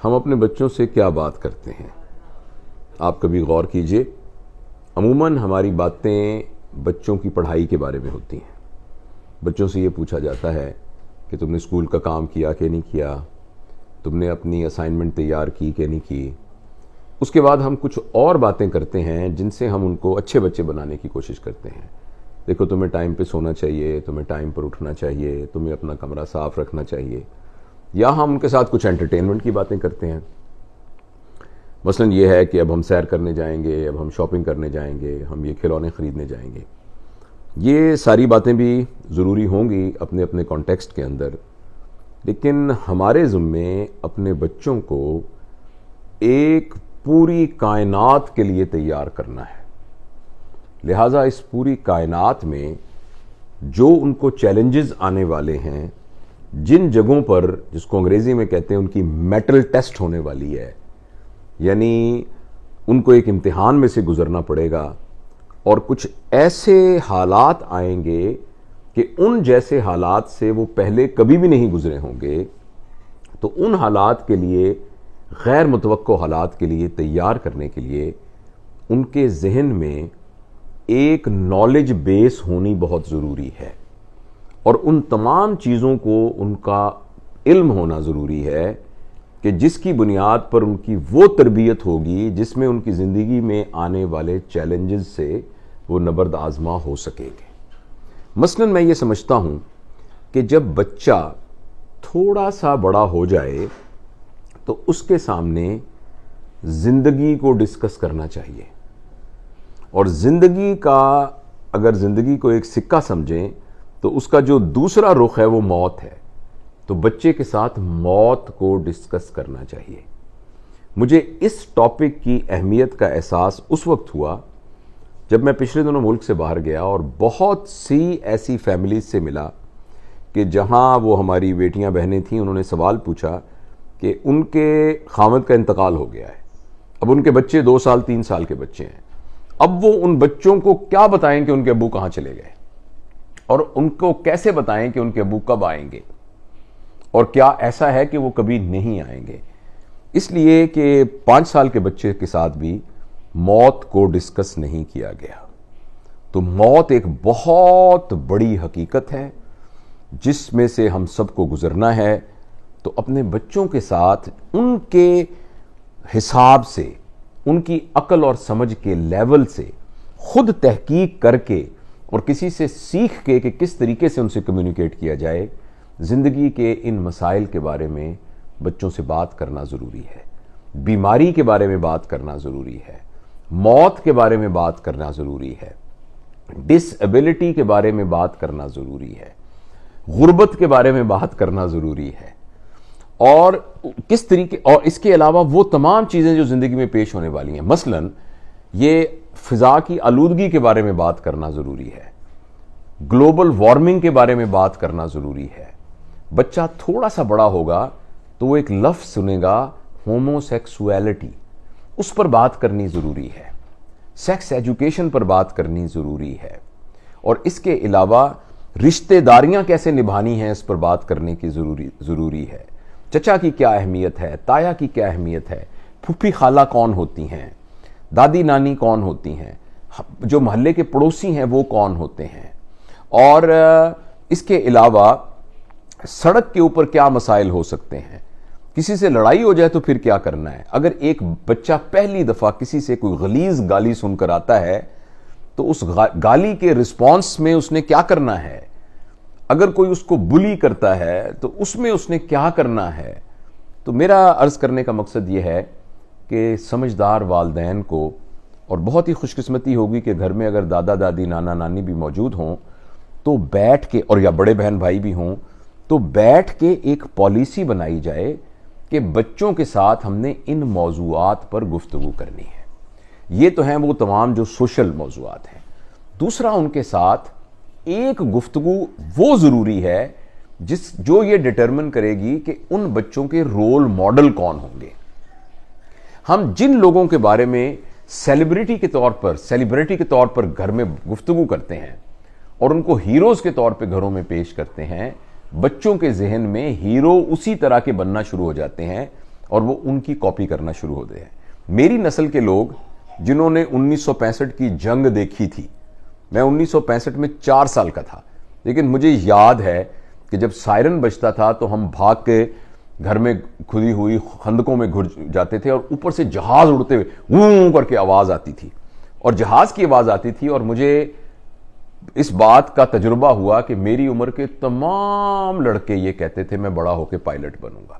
ہم اپنے بچوں سے کیا بات کرتے ہیں؟ آپ کبھی غور کیجئے، عموماً ہماری باتیں بچوں کی پڑھائی کے بارے میں ہوتی ہیں۔ بچوں سے یہ پوچھا جاتا ہے کہ تم نے اسکول کا کام کیا کہ نہیں کیا، تم نے اپنی اسائنمنٹ تیار کی کہ نہیں کی۔ اس کے بعد ہم کچھ اور باتیں کرتے ہیں جن سے ہم ان کو اچھے بچے بنانے کی کوشش کرتے ہیں۔ دیکھو، تمہیں ٹائم پہ سونا چاہیے، تمہیں ٹائم پر اٹھنا چاہیے، تمہیں اپنا کمرہ صاف رکھنا چاہیے، یا ہم ان کے ساتھ کچھ انٹرٹینمنٹ کی باتیں کرتے ہیں۔ مثلاً یہ ہے کہ اب ہم سیر کرنے جائیں گے، اب ہم شاپنگ کرنے جائیں گے، ہم یہ کھلونے خریدنے جائیں گے۔ یہ ساری باتیں بھی ضروری ہوں گی اپنے اپنے کانٹیکسٹ کے اندر، لیکن ہمارے ذمے اپنے بچوں کو ایک پوری کائنات کے لیے تیار کرنا ہے۔ لہٰذا اس پوری کائنات میں جو ان کو چیلنجز آنے والے ہیں، جن جگہوں پر، جس کو انگریزی میں کہتے ہیں ان کی میٹل ٹیسٹ ہونے والی ہے، یعنی ان کو ایک امتحان میں سے گزرنا پڑے گا، اور کچھ ایسے حالات آئیں گے کہ ان جیسے حالات سے وہ پہلے کبھی بھی نہیں گزرے ہوں گے، تو ان حالات کے لیے، غیر متوقع حالات کے لیے تیار کرنے کے لیے ان کے ذہن میں ایک نالج بیس ہونی بہت ضروری ہے، اور ان تمام چیزوں کو ان کا علم ہونا ضروری ہے کہ جس کی بنیاد پر ان کی وہ تربیت ہوگی جس میں ان کی زندگی میں آنے والے چیلنجز سے وہ نبرد آزما ہو سکے گے۔ مثلاً میں یہ سمجھتا ہوں کہ جب بچہ تھوڑا سا بڑا ہو جائے تو اس کے سامنے زندگی کو ڈسکس کرنا چاہیے، اور زندگی کا، اگر زندگی کو ایک سکہ سمجھیں تو اس کا جو دوسرا رخ ہے وہ موت ہے، تو بچے کے ساتھ موت کو ڈسکس کرنا چاہیے۔ مجھے اس ٹاپک کی اہمیت کا احساس اس وقت ہوا جب میں پچھلے دنوں ملک سے باہر گیا اور بہت سی ایسی فیملیز سے ملا کہ جہاں وہ ہماری بیٹیاں بہنیں تھیں، انہوں نے سوال پوچھا کہ ان کے خاوند کا انتقال ہو گیا ہے، اب ان کے بچے 2 سال 3 سال کے بچے ہیں، اب وہ ان بچوں کو کیا بتائیں کہ ان کے ابو کہاں چلے گئے، اور ان کو کیسے بتائیں کہ ان کے ابو کب آئیں گے، اور کیا ایسا ہے کہ وہ کبھی نہیں آئیں گے۔ اس لیے کہ 5 سال کے بچے کے ساتھ بھی موت کو ڈسکس نہیں کیا گیا۔ تو موت ایک بہت بڑی حقیقت ہے جس میں سے ہم سب کو گزرنا ہے، تو اپنے بچوں کے ساتھ ان کے حساب سے، ان کی عقل اور سمجھ کے لیول سے خود تحقیق کر کے اور کسی سے سیکھ کے کہ کس طریقے سے ان سے کمیونیکیٹ کیا جائے، زندگی کے ان مسائل کے بارے میں بچوں سے بات کرنا ضروری ہے۔ بیماری کے بارے میں بات کرنا ضروری ہے، موت کے بارے میں بات کرنا ضروری ہے، ڈس ایبلٹی کے بارے میں بات کرنا ضروری ہے، غربت کے بارے میں بات کرنا ضروری ہے، اور کس طریقے، اور اس کے علاوہ وہ تمام چیزیں جو زندگی میں پیش ہونے والی ہیں۔ مثلاً یہ فضا کی آلودگی کے بارے میں بات کرنا ضروری ہے، گلوبل وارمنگ کے بارے میں بات کرنا ضروری ہے۔ بچہ تھوڑا سا بڑا ہوگا تو وہ ایک لفظ سنے گا، ہومو سیکسویلٹی، اس پر بات کرنی ضروری ہے، سیکس ایجوکیشن پر بات کرنی ضروری ہے، اور اس کے علاوہ رشتہ داریاں کیسے نبھانی ہیں اس پر بات کرنے کی ضروری ہے۔ چچا کی کیا اہمیت ہے، تایا کی کیا اہمیت ہے، پھوپھی خالہ کون ہوتی ہیں، دادی نانی کون ہوتی ہیں، جو محلے کے پڑوسی ہیں وہ کون ہوتے ہیں، اور اس کے علاوہ سڑک کے اوپر کیا مسائل ہو سکتے ہیں، کسی سے لڑائی ہو جائے تو پھر کیا کرنا ہے، اگر ایک بچہ پہلی دفعہ کسی سے کوئی غلیظ گالی سن کر آتا ہے تو اس گالی کے رسپانس میں اس نے کیا کرنا ہے، اگر کوئی اس کو بلی کرتا ہے تو اس میں اس نے کیا کرنا ہے۔ تو میرا عرض کرنے کا مقصد یہ ہے کہ سمجھدار والدین کو، اور بہت ہی خوش قسمتی ہوگی کہ گھر میں اگر دادا دادی نانا نانی بھی موجود ہوں تو بیٹھ کے، اور یا بڑے بہن بھائی بھی ہوں، تو بیٹھ کے ایک پالیسی بنائی جائے کہ بچوں کے ساتھ ہم نے ان موضوعات پر گفتگو کرنی ہے۔ یہ تو ہیں وہ تمام جو سوشل موضوعات ہیں۔ دوسرا، ان کے ساتھ ایک گفتگو وہ ضروری ہے جو یہ ڈٹرمن کرے گی کہ ان بچوں کے رول ماڈل کون ہوں گے۔ ہم جن لوگوں کے بارے میں سیلیبریٹی کے طور پر گھر میں گفتگو کرتے ہیں اور ان کو ہیروز کے طور پہ گھروں میں پیش کرتے ہیں، بچوں کے ذہن میں ہیرو اسی طرح کے بننا شروع ہو جاتے ہیں، اور وہ ان کی کاپی کرنا شروع ہوتے ہیں. میری نسل کے لوگ جنہوں نے 1965 کی جنگ دیکھی تھی، میں 1965 میں 4 سال کا تھا، لیکن مجھے یاد ہے کہ جب سائرن بجتا تھا تو ہم بھاگ کے گھر میں کھدی ہوئی خندقوں میں گھر جاتے تھے، اور اوپر سے جہاز اڑتے ہوئے ووں کر کے آواز آتی تھی، اور جہاز کی آواز آتی تھی، اور مجھے اس بات کا تجربہ ہوا کہ میری عمر کے تمام لڑکے یہ کہتے تھے میں بڑا ہو کے پائلٹ بنوں گا،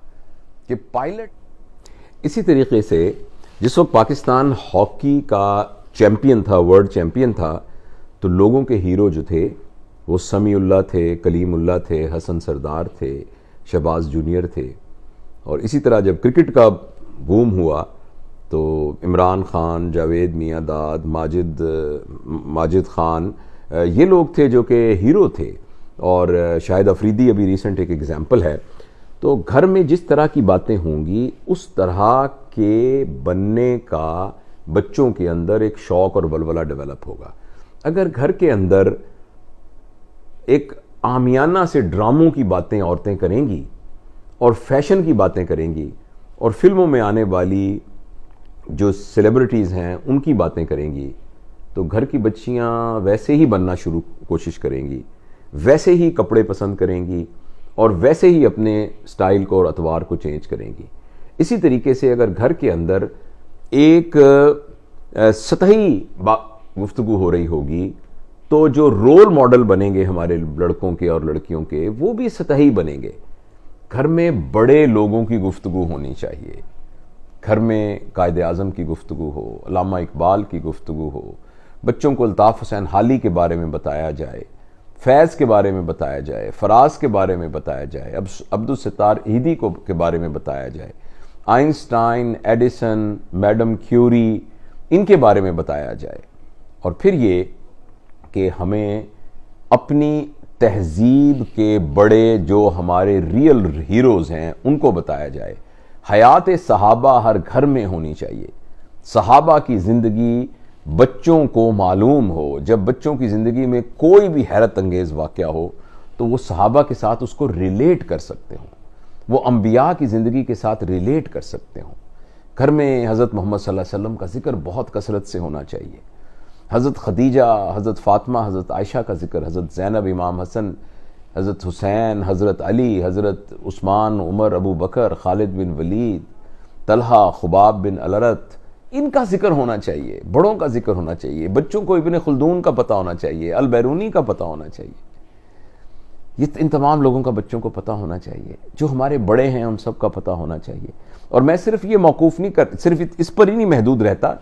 کہ پائلٹ. اسی طریقے سے جس وقت پاکستان ہاکی کا چیمپئن تھا، ورلڈ چیمپئن تھا، تو لوگوں کے ہیرو جو تھے وہ سمیع اللہ تھے، کلیم اللہ تھے، حسن سردار تھے، شہباز جونیئر تھے. اور اسی طرح جب کرکٹ کا بوم ہوا تو عمران خان، جاوید میاں داد، ماجد خان، یہ لوگ تھے جو کہ ہیرو تھے. اور شاہد افریدی ابھی ریسنٹ ایک ایگزامپل ہے. تو گھر میں جس طرح کی باتیں ہوں گی اس طرح کے بننے کا بچوں کے اندر ایک شوق اور ولولہ ڈیولپ ہوگا. اگر گھر کے اندر ایک عامیانہ سے ڈراموں کی باتیں عورتیں کریں گی اور فیشن کی باتیں کریں گی اور فلموں میں آنے والی جو سیلیبریٹیز ہیں ان کی باتیں کریں گی، تو گھر کی بچیاں ویسے ہی بننا کوشش کریں گی، ویسے ہی کپڑے پسند کریں گی، اور ویسے ہی اپنے سٹائل کو اور اطوار کو چینج کریں گی. اسی طریقے سے اگر گھر کے اندر ایک سطحی گفتگو ہو رہی ہوگی تو جو رول ماڈل بنیں گے ہمارے لڑکوں کے اور لڑکیوں کے وہ بھی سطحی بنیں گے. گھر میں بڑے لوگوں کی گفتگو ہونی چاہیے، گھر میں قائد اعظم کی گفتگو ہو، علامہ اقبال کی گفتگو ہو، بچوں کو الطاف حسین حالی کے بارے میں بتایا جائے، فیض کے بارے میں بتایا جائے، فراز کے بارے میں بتایا جائے، عبدالستار عیدی کے بارے میں بتایا جائے، آئنسٹائن، ایڈیسن، میڈم کیوری، ان کے بارے میں بتایا جائے. اور پھر یہ کہ ہمیں اپنی تہذیب کے بڑے جو ہمارے ریئل ہیروز ہیں ان کو بتایا جائے. حیات صحابہ ہر گھر میں ہونی چاہیے. صحابہ کی زندگی بچوں کو معلوم ہو. جب بچوں کی زندگی میں کوئی بھی حیرت انگیز واقعہ ہو تو وہ صحابہ کے ساتھ اس کو ریلیٹ کر سکتے ہوں، وہ انبیاء کی زندگی کے ساتھ ریلیٹ کر سکتے ہوں. گھر میں حضرت محمد صلی اللہ علیہ وسلم کا ذکر بہت کثرت سے ہونا چاہیے. حضرت خدیجہ، حضرت فاطمہ، حضرت عائشہ کا ذکر، حضرت زینب، امام حسن، حضرت حسین، حضرت علی، حضرت عثمان، عمر، ابو بکر، خالد بن ولید، طلحہ، خباب بن الرت، ان کا ذکر ہونا چاہیے، بڑوں کا ذکر ہونا چاہیے. بچوں کو ابن خلدون کا پتہ ہونا چاہیے، البیرونی کا پتہ ہونا چاہیے. ان تمام لوگوں کا بچوں کو پتہ ہونا چاہیے. جو ہمارے بڑے ہیں ان سب کا پتہ ہونا چاہیے. اور میں صرف یہ موقوف نہیں صرف اس پر ہی نہیں محدود رہتا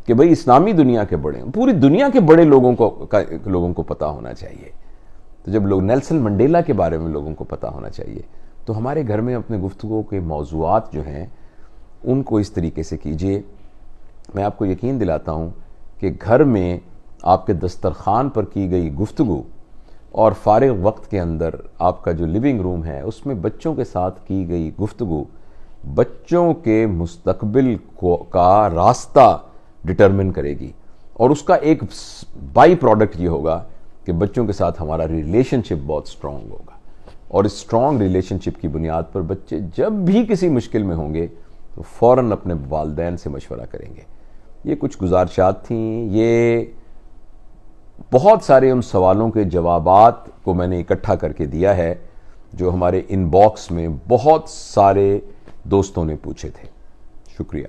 کہ بھئی اسلامی دنیا کے بڑے ہیں، پوری دنیا کے بڑے لوگوں کو پتہ ہونا چاہیے. تو جب نیلسن منڈیلا کے بارے میں لوگوں کو پتہ ہونا چاہیے، تو ہمارے گھر میں اپنے گفتگو کے موضوعات جو ہیں ان کو اس طریقے سے کیجئے. میں آپ کو یقین دلاتا ہوں کہ گھر میں آپ کے دسترخوان پر کی گئی گفتگو اور فارغ وقت کے اندر آپ کا جو لیونگ روم ہے اس میں بچوں کے ساتھ کی گئی گفتگو بچوں کے مستقبل کا راستہ ڈٹرمن کرے گی. اور اس کا ایک بائی پروڈکٹ یہ ہوگا کہ بچوں کے ساتھ ہمارا ریلیشن شپ بہت سٹرونگ ہوگا. اور اس سٹرونگ ریلیشن شپ کی بنیاد پر بچے جب بھی کسی مشکل میں ہوں گے تو فوراً اپنے والدین سے مشورہ کریں گے. یہ کچھ گزارشات تھیں. یہ بہت سارے ان سوالوں کے جوابات کو میں نے اکٹھا کر کے دیا ہے جو ہمارے ان باکس میں بہت سارے دوستوں نے پوچھے تھے. شکریہ.